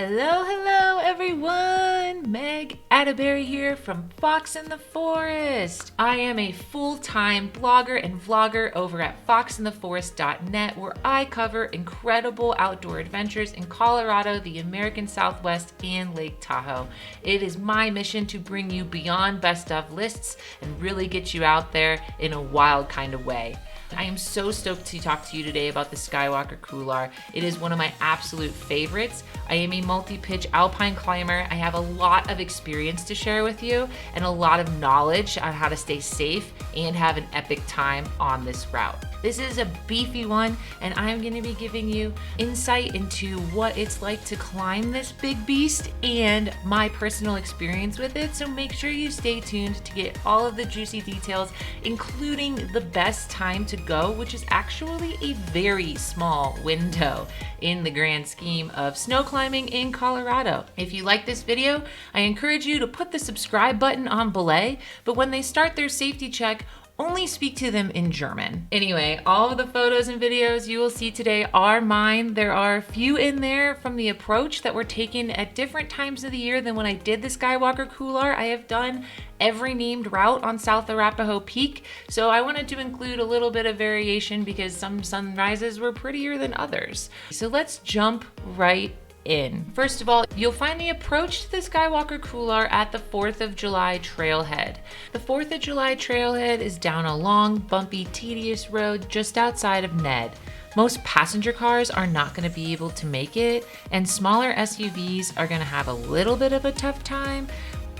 Hello everyone! Meg Atterbury here from Fox in the Forest. I am a full-time blogger and vlogger over at foxintheforest.net, where I cover incredible outdoor adventures in Colorado, the American Southwest, and Lake Tahoe. It is my mission to bring you beyond best of lists and really get you out there in a wild kind of way. I am so stoked to talk to you today about the Skywalker Couloir. It is one of my absolute favorites. I am a multi-pitch alpine climber. I have a lot of experience to share with you and a lot of knowledge on how to stay safe and have an epic time on this route. This is a beefy one, and I'm going to be giving you insight into what it's like to climb this big beast and my personal experience with it. So make sure you stay tuned to get all of the juicy details, including the best time to go, which is actually a very small window in the grand scheme of snow climbing in Colorado. If you like this video, I encourage you to put the subscribe button on belay, but when they start their safety check, only speak to them in German. Anyway, all of the photos and videos you will see today are mine. There are a few in there from the approach that were taken at different times of the year than when I did the Skywalker Couloir. I have done every named route on South Arapaho Peak, so I wanted to include a little bit of variation because some sunrises were prettier than others. So let's jump right in. First of all, you'll find the approach to the Skywalker Couloir at the 4th of July Trailhead. The 4th of July Trailhead is down a long, bumpy, tedious road just outside of Ned. Most passenger cars are not going to be able to make it, and smaller SUVs are going to have a little bit of a tough time.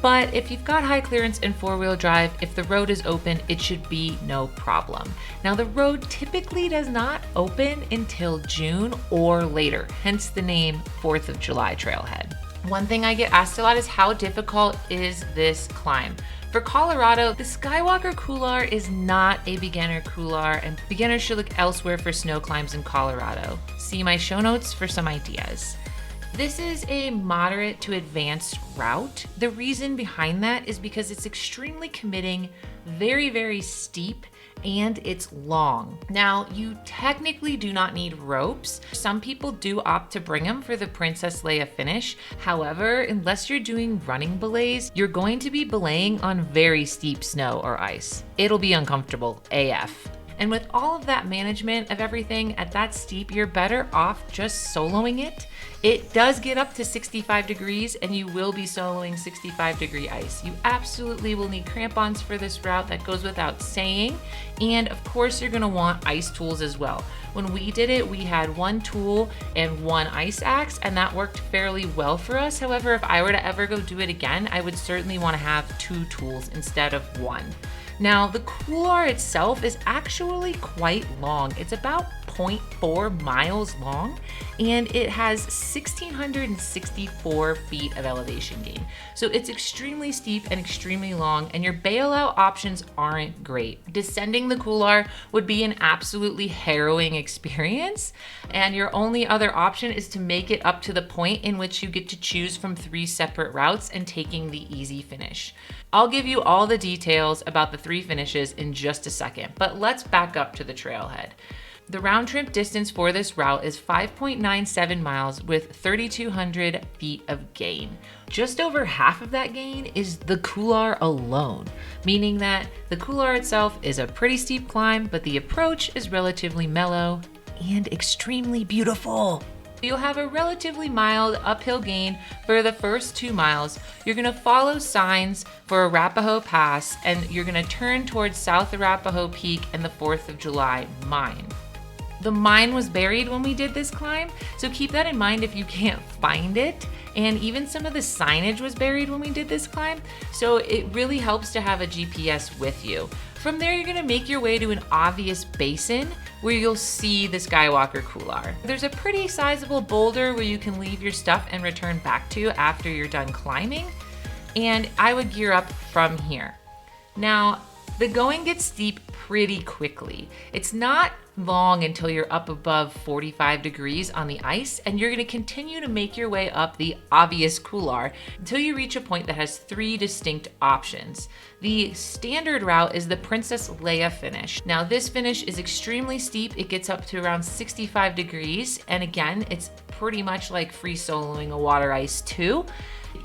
But if you've got high clearance and four-wheel drive, if the road is open, it should be no problem. Now, the road typically does not open until June or later, hence the name 4th of July Trailhead. One thing I get asked a lot is, how difficult is this climb? For Colorado, the Skywalker Couloir is not a beginner couloir, and beginners should look elsewhere for snow climbs in Colorado. See my show notes for some ideas. This is a moderate to advanced route. The reason behind that is because it's extremely committing, very steep, and it's long. Now, you technically do not need ropes. Some people do opt to bring them for the Princess Leia finish. However, unless you're doing running belays, you're going to be belaying on very steep snow or ice. It'll be uncomfortable AF. And with all of that management of everything at that steep, you're better off just soloing it. It does get up to 65 degrees, and you will be soloing 65-degree ice. You absolutely will need crampons for this route, that goes without saying. And of course, you're gonna want ice tools as well. When we did it, we had one tool and one ice axe, and that worked fairly well for us. However, if I were to ever go do it again, I would certainly wanna have two tools instead of one. Now, the couloir itself is actually quite long. It's about 0.4 miles long, and it has 1,664 feet of elevation gain. So it's extremely steep and extremely long, and your bailout options aren't great. Descending the couloir would be an absolutely harrowing experience, and your only other option is to make it up to the point in which you get to choose from 3 separate routes and taking the easy finish. I'll give you all the details about the 3 finishes in just a second, but let's back up to the trailhead. The round trip distance for this route is 5.97 miles with 3,200 feet of gain. Just over half of that gain is the couloir alone, meaning that the couloir itself is a pretty steep climb, but the approach is relatively mellow and extremely beautiful. You'll have a relatively mild uphill gain for the first 2 miles. You're gonna follow signs for Arapaho Pass, and you're gonna turn towards South Arapaho Peak and the 4th of July mine. The mine was buried when we did this climb, so keep that in mind if you can't find it. And even some of the signage was buried when we did this climb, so it really helps to have a GPS with you. From there, you're gonna make your way to an obvious basin where you'll see the Skywalker Couloir. There's a pretty sizable boulder where you can leave your stuff and return back to after you're done climbing, and I would gear up from here. Now, The going gets steep pretty quickly. It's not long until you're up above 45 degrees on the ice, and you're going to continue to make your way up the obvious couloir until you reach a point that has 3 distinct options. The standard route is the Princess Leia finish. Now this finish is extremely steep. It gets up to around 65 degrees, and again, it's pretty much like free soloing a water ice too.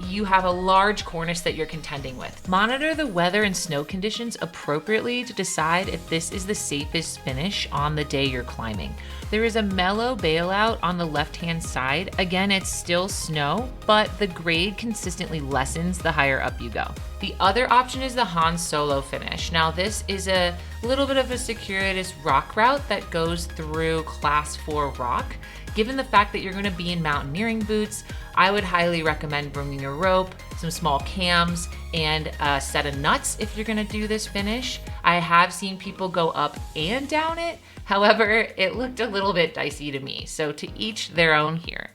You have a large cornice that you're contending with. Monitor the weather and snow conditions appropriately to decide if this is the safest finish on the day you're climbing. There is a mellow bailout on the left-hand side. Again, it's still snow, but the grade consistently lessens the higher up you go. The other option is the Han Solo finish. Now this is a little bit of a circuitous rock route that goes through Class 4 rock. Given the fact that you're going to be in mountaineering boots, I would highly recommend bringing a rope, some small cams, and a set of nuts if you're going to do this finish. I have seen people go up and down it. However, it looked a little bit dicey to me, so to each their own here.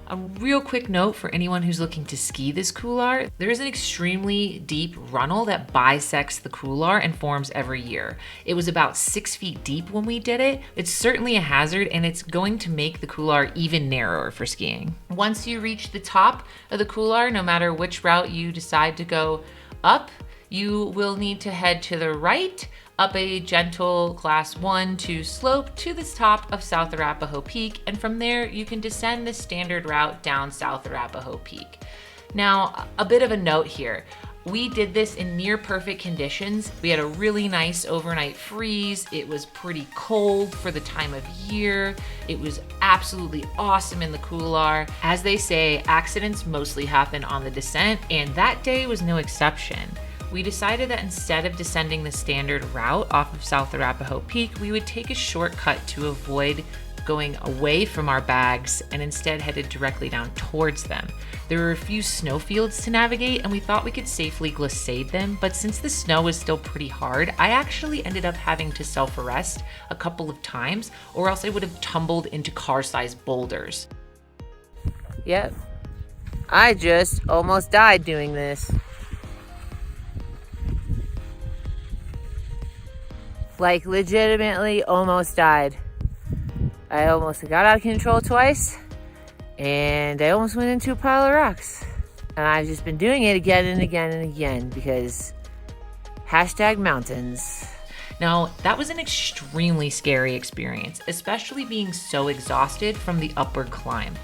A real quick note for anyone who's looking to ski this couloir, there is an extremely deep runnel that bisects the couloir and forms every year. It was about 6 feet deep when we did it. It's certainly a hazard, and it's going to make the couloir even narrower for skiing. Once you reach the top of the couloir, no matter which route you decide to go up, you will need to head to the right, up a gentle Class 1-2 slope to the top of South Arapaho Peak, and from there you can descend the standard route down South Arapaho Peak. Now, a bit of a note here. We did this in near perfect conditions. We had a really nice overnight freeze. It was pretty cold for the time of year. It was absolutely awesome in the couloir. As they say, accidents mostly happen on the descent, and that day was no exception. We decided that instead of descending the standard route off of South Arapaho Peak, we would take a shortcut to avoid going away from our bags and instead headed directly down towards them. There were a few snowfields to navigate, and we thought we could safely glissade them, but since the snow was still pretty hard, I actually ended up having to self-arrest a couple of times, or else I would have tumbled into car-sized boulders. Yep, I just almost died doing this. Like, legitimately almost died. I almost got out of control twice, and I almost went into a pile of rocks. And I've just been doing it again and again and again because #mountains. Now, that was an extremely scary experience, especially being so exhausted from the upward climb.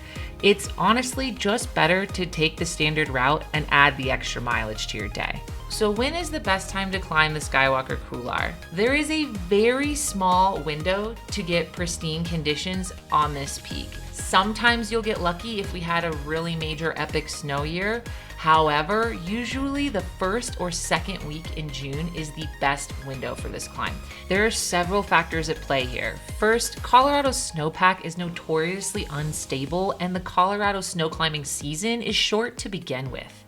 It's honestly just better to take the standard route and add the extra mileage to your day. So when is the best time to climb the Skywalker Couloir? There is a very small window to get pristine conditions on this peak. Sometimes you'll get lucky if we had a really major epic snow year. However, usually the first or second week in June is the best window for this climb. There are several factors at play here. First, Colorado's snowpack is notoriously unstable, and the Colorado snow climbing season is short to begin with.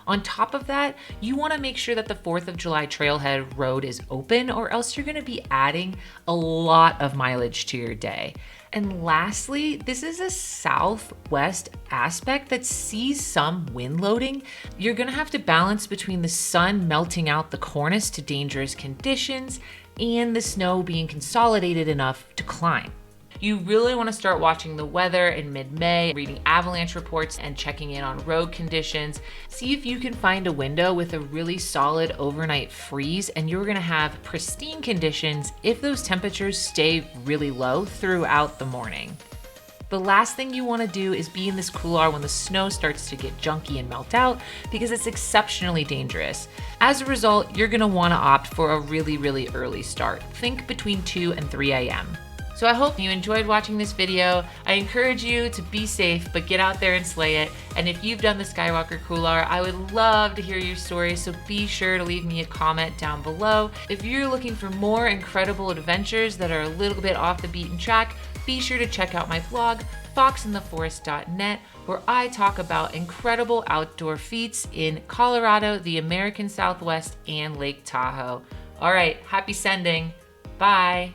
On top of that, you want to make sure that the 4th of July Trailhead road is open, or else you're going to be adding a lot of mileage to your day. And lastly, this is a southwest aspect that sees some wind loading. You're going to have to balance between the sun melting out the cornice to dangerous conditions and the snow being consolidated enough to climb. You really want to start watching the weather in mid-May, reading avalanche reports and checking in on road conditions. See if you can find a window with a really solid overnight freeze, and you're going to have pristine conditions if those temperatures stay really low throughout the morning. The last thing you want to do is be in this couloir when the snow starts to get junky and melt out, because it's exceptionally dangerous. As a result, you're going to want to opt for a really early start. Think between 2 and 3 a.m. So I hope you enjoyed watching this video. I encourage you to be safe, but get out there and slay it. And if you've done the Skywalker Couloir, I would love to hear your story, so be sure to leave me a comment down below. If you're looking for more incredible adventures that are a little bit off the beaten track, be sure to check out my blog, foxintheforest.net, where I talk about incredible outdoor feats in Colorado, the American Southwest, and Lake Tahoe. All right, happy sending. Bye.